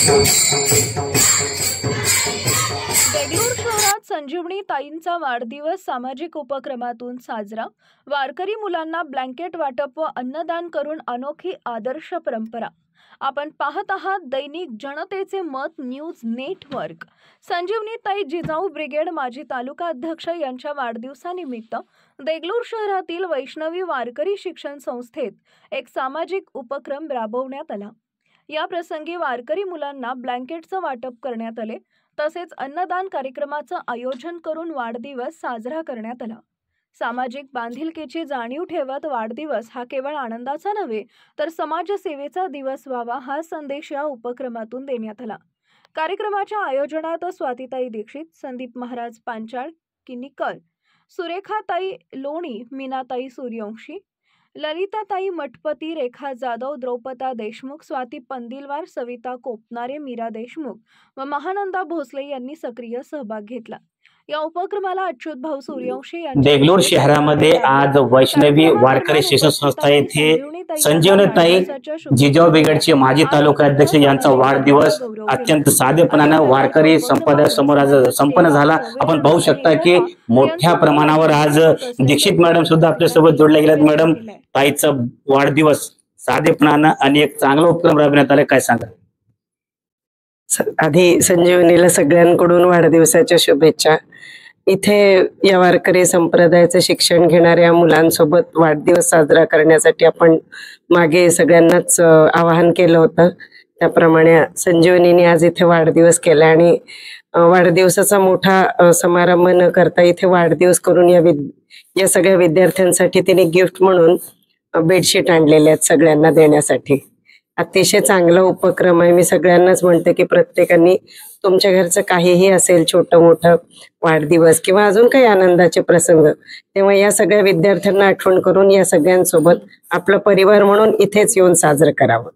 देगलूर शहरात संजीवनी ताईंचा वाढदिवस सामाजिक उपक्रमातून साजरा। वारकरी मुलांना ब्लँकेट वाटप व अन्नदान करून अनोखी आदर्श परंपरा। आपण पाहत आहात दैनिक जनतेचे मत न्यूज नेटवर्क। संजीवनी ताई जिजाऊ ब्रिगेड माजी तालुका अध्यक्ष यांच्या वाढदिवसानिमित्त देगलूर शहरातील वैष्णवी वारकरी शिक्षण संस्थेत एक सामाजिक उपक्रम राबवण्यात आला। या प्रसंगी वारकरी मुलांना ब्लँकेटचं वाटप करण्यात आले, तसेच अन्नदान कार्यक्रमाचं आयोजन करून वाढदिवस साजरा करण्यात आला। सामाजिक बांधिलकीची जाणीव ठेवत वाढदिवस हा केवळ आनंदाचा नव्हे तर समाजसेवेचा दिवस व्हावा हा संदेश या उपक्रमातून देण्यात आला। कार्यक्रमाच्या आयोजनात स्वातीताई दीक्षित, संदीप महाराज पांचाळ किनीकर, सुरेखाताई लोणी, मीनाताई सूर्यवंशी, ललिताताई मठपती, रेखा जाधव, द्रौपदा देशमुख, स्वाती पंदिलवार, सविता कोपनारे, मीरा देशमुख व महानंदा भोसले यांनी सक्रिय सहभाग घेतला। या उपक्रमाला अच्युत भाऊ सूर्यवंशी यांनी देगलूर शहरामध्ये आज वैष्णवी वारकरी शिक्षण संस्था येथे संजीवनी ताई जिजाऊ ब्रिगेडचे माजी तालुका अध्यक्ष यांचा वाढदिवस अत्यंत साधेपणाने वारकरी संप्रदाय समोर आज संपन्न झाला। आपण पाहू शकता की मोठ्या प्रमाणावर आज दीक्षित मॅडम सुद्धा आपल्या सोबत जोडल्या गेल्यात। मॅडम, ताईचा वाढदिवस साधेपणाने आणि एक चांगला उपक्रम राबवण्यात आला, काय सांगा? आधी संजीवनीला सगळ्यांकडून वाढदिवसाच्या शुभेच्छा। इथे या वारकरी संप्रदायाचं शिक्षण घेणाऱ्या मुलांसोबत वाढदिवस साजरा करण्यासाठी आपण मागे सगळ्यांनाच आवाहन केलं होतं। त्याप्रमाणे संजीवनीने आज इथे वाढदिवस केला आणि वाढदिवसाचा मोठा समारंभ न करता इथे वाढदिवस करून या सगळ्या विद्यार्थ्यांसाठी तिने गिफ्ट म्हणून बेडशीट आणलेले आहेत सगळ्यांना देण्यासाठी। अतिशय चांगला उपक्रम आहे। मी सगळ्यांनाच म्हणते की प्रत्येकाने तुमच्या घरचं काहीही असेल, छोटं मोठं वाढदिवस किंवा अजून काही आनंदाचे प्रसंग, तेव्हा या सगळ्या विद्यार्थ्यांना आठवण करून या सगळ्यांसोबत आपला परिवार म्हणून इथेच येऊन साजरं करावं।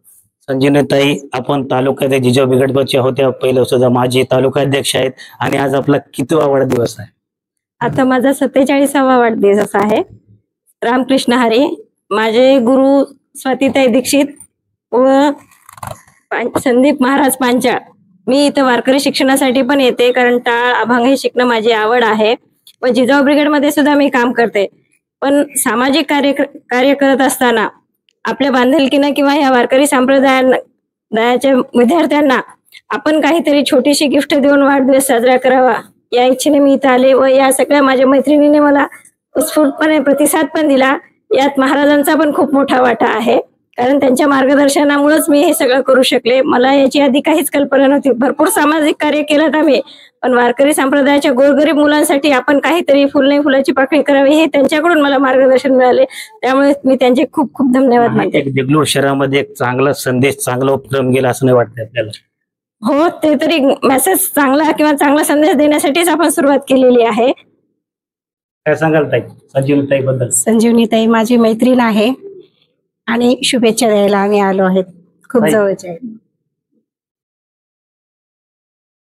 संजीवनी ताई, आपण तालुक्यात जिजाऊ ब्रिगेडचे होत्या, पहिलं सुद्धा माजी तालुका अध्यक्ष आहेत आणि आज आपला कितवा वाढदिवस आहे? आता माझा 47वा वाढदिवस आहे। रामकृष्ण हरी। माझे गुरु स्वातीताई दीक्षित व संदीप महाराज पांचाळ। मी इथं वारकरी शिक्षणासाठी पण येते, कारण टाळ अभंग हे शिकणं माझी आवड आहे व जिजाऊ ब्रिगेड मध्ये सुद्धा मी काम करते। पण सामाजिक कार्य करत असताना आपल्या बांधिलकीनं किंवा या वारकरी संप्रदायाच्या विद्यार्थ्यांना आपण काहीतरी छोटीशी गिफ्ट देऊन वाढदिवस साजरा करावा या इच्छेने मी इथं आले व या सगळ्या माझ्या मैत्रिणीने मला उत्स्फूर्तपणे प्रतिसाद पण दिला। यात महाराजांचा पण खूप मोठा वाटा आहे, कारण त्यांच्या मार्गदर्शनामुळेच मी हे सगळं करू शकले। मला याची आधी काहीच कल्पना नव्हती। भरपूर सामाजिक कार्य केलं आम्ही, पण वारकरी संप्रदायाच्या गोरगरीब मुलांसाठी आपण काहीतरी फुल नाही फुलाची पाकळी करावी हे त्यांच्याकडून मला मार्गदर्शन मिळाले। त्यामुळे मी त्यांचे खूप खूप धन्यवाद मानते। देगलूर शहरामध्ये एक चांगला संदेश, चांगला उपक्रम गेला असं नाही वाटतं आपल्याला? हो, ते तरी मेसेज चांगला किंवा चांगला संदेश देण्यासाठीच आपण सुरुवात केलेली आहे। काय सांगाल ताई संजीवनी ताई बद्दल? संजीवनी ताई माझी मैत्रीण आहे आणि शुभेच्छा द्यायला आम्ही आलो आहेत, खूप जवळचे आहे।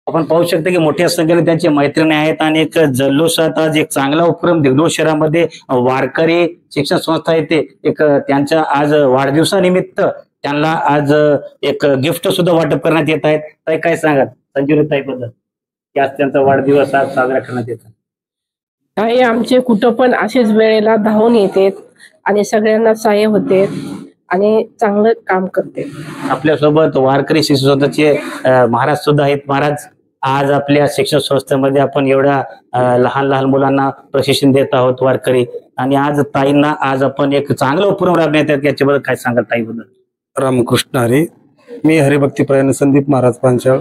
आपण पाहू शकतो की मोठ्या संख्येने त्यांचे मैत्रिणी आहेत आणि एक जल्लोषात आज एक चांगला उपक्रम देगलूर शहरामध्ये वारकरी शिक्षण संस्था येते एक त्यांच्या आज वाढदिवसानिमित्त त्यांना आज एक गिफ्ट सुद्धा वाटप करण्यात येत आहेत। ताई, काय सांगाल संजीवनी ताई बद्दल? आज त्यांचा वाढदिवस आज साजरा करण्यात येतो। काही आमचे कुटुंब पण असेच वेळेला धावून येते आणि सगळ्यांना सहाय्य होते आणि चांगलं काम करते। आपल्यासोबत वारकरी शिक्षण संस्थेचे महाराज सुद्धा आहेत। महाराज, आज आपल्या शिक्षण संस्थेमध्ये आपण एवढ्या लहान लहान मुलांना प्रशिक्षण देत आहोत वारकरी, आणि आज ताईंना आज आपण एक चांगला उपक्रम राबवण्यात येत, याच्याबद्दल काय सांगाल ताईबद्दल? रामकृष्ण हरी। मी हरिभक्तीपरायण संदीप महाराज पांचाळ,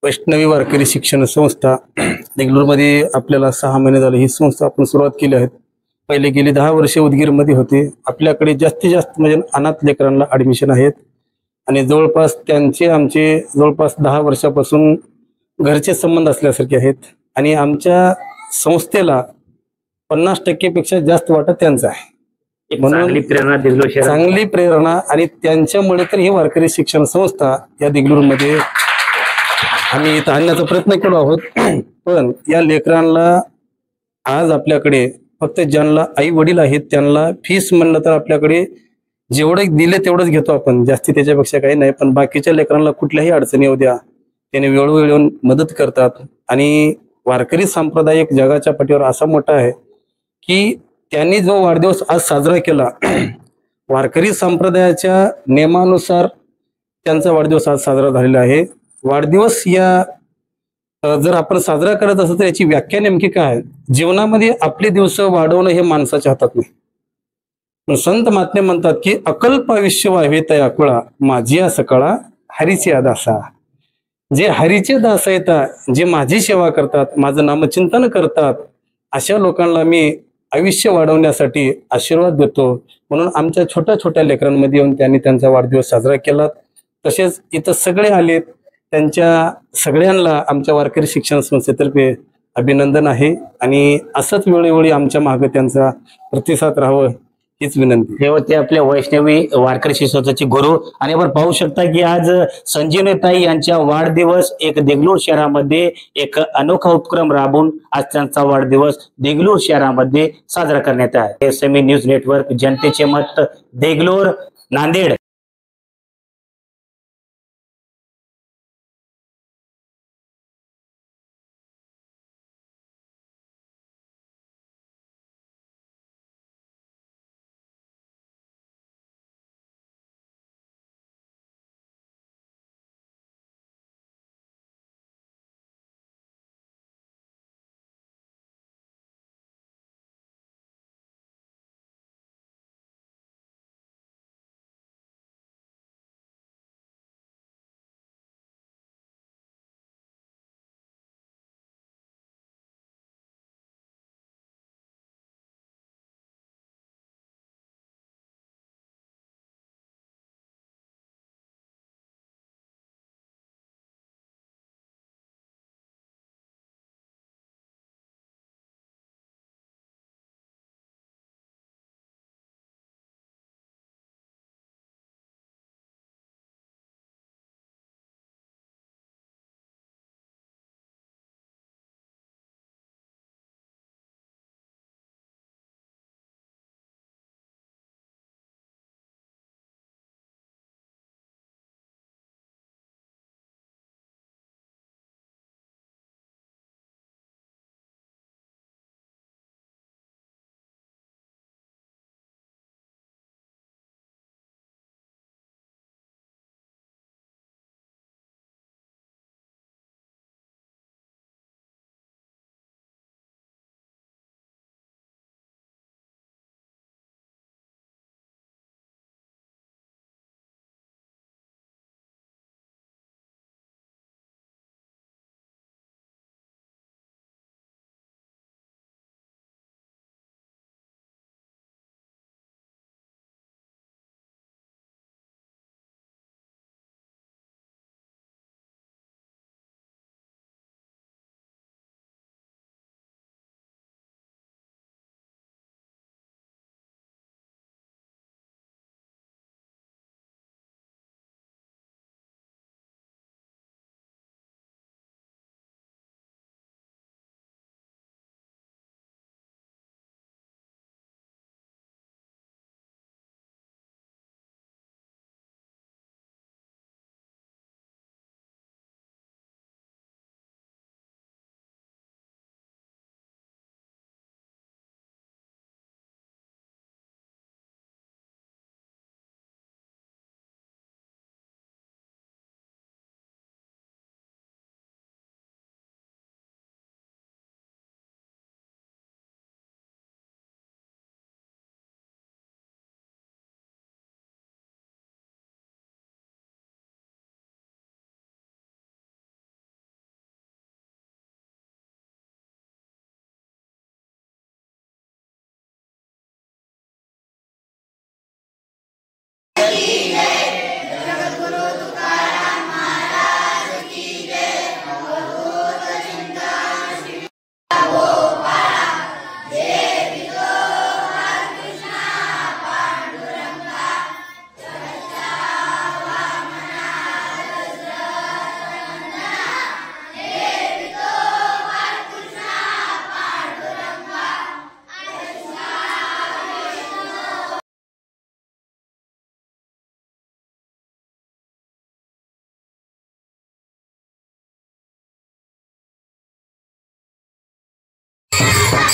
वैष्णवी वारकरी शिक्षण संस्था देगलूर मध्ये आपल्याला 6 महिने झाले ही संस्था आपण सुरुवात केली आहे। पहिले गेली 10 वर्षे उदगीर मध्ये होते। आपल्याकडे जास्तीत जास्त म्हणजे अनाथ लेकरांना ऍडमिशन आहेत आणि जवळपास त्यांचे आमचे जवळपास 10 वर्षापासून घरचे संबंध असल्यासारखे आहेत आणि आमच्या संस्थेला 50% पेक्षा जास्त वाटा त्यांचा आहे। म्हणून चांगली प्रेरणा आणि त्यांच्यामुळे तर ही वारकरी शिक्षण संस्था या देगलूर मध्ये आम्ही इथं आणण्याचा प्रयत्न केलो आहोत। पण या लेकरांना आज आपल्याकडे फक्त ज्यांना आई वडील आहेत त्यांना फीस म्हणलं तर आपल्याकडे जेवढं दिले तेवढंच घेतो आपण, जास्ती त्याच्यापेक्षा काही नाही. पण बाकीच्या लेकरांना कुठल्याही अडचणी येऊ द्या, त्याने वेळोवेळी येऊन मदत करतात. आणि वारकरी संप्रदाय एक जगाच्या पाठीवर असा मोठा आहे की त्यांनी जो वाढदिवस आज साजरा केला वारकरी संप्रदायाच्या नियमानुसार त्यांचा वाढदिवस आज साजरा झालेला आहे. वाढदिवस जर आपण साजरा करत असतो तर याची व्याख्या नेमकी काय आहे? जीवनामध्ये आपले दिवस वाढवणं हे माणसाच्या हातात नाही. पण संत महात्मे म्हणतात की अकल्प आयुष्य व्हावे तया कुळा, माझी या सकाळा हरीची दासा. जे हरीचे दास आहेत, जे माझी सेवा करतात, माझं नामचिंतन करतात, अशा लोकांना मी आयुष्य वाढवण्यासाठी आशीर्वाद देतो. म्हणून आमच्या छोट्या छोट्या लेकरांमध्ये येऊन त्यांनी त्यांचा वाढदिवस साजरा केला. तसेच इथं सगळे आलेत, त्यांच्या सगळ्यांना आमच्या वारकरी शिक्षण संस्थेतर्फे अभिनंदन आहे. आणि असंच वेळोवेळी आमच्या मागे त्यांचा प्रतिसाद राहावं हीच विनंती. हे होते आपले वैष्णवी वारकरी शिक्षणाचे गुरु. आणि आपण पाहू शकता की आज संजीवनीताई यांच्या वाढदिवस एक देगलूर शहरामध्ये एक अनोखा उपक्रम राबवून आज त्यांचा वाढदिवस देगलूर शहरामध्ये साजरा करण्यात आहे. SME न्यूज नेटवर्क, जनतेचे मत, देगलूर, नांदेड.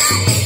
Bye.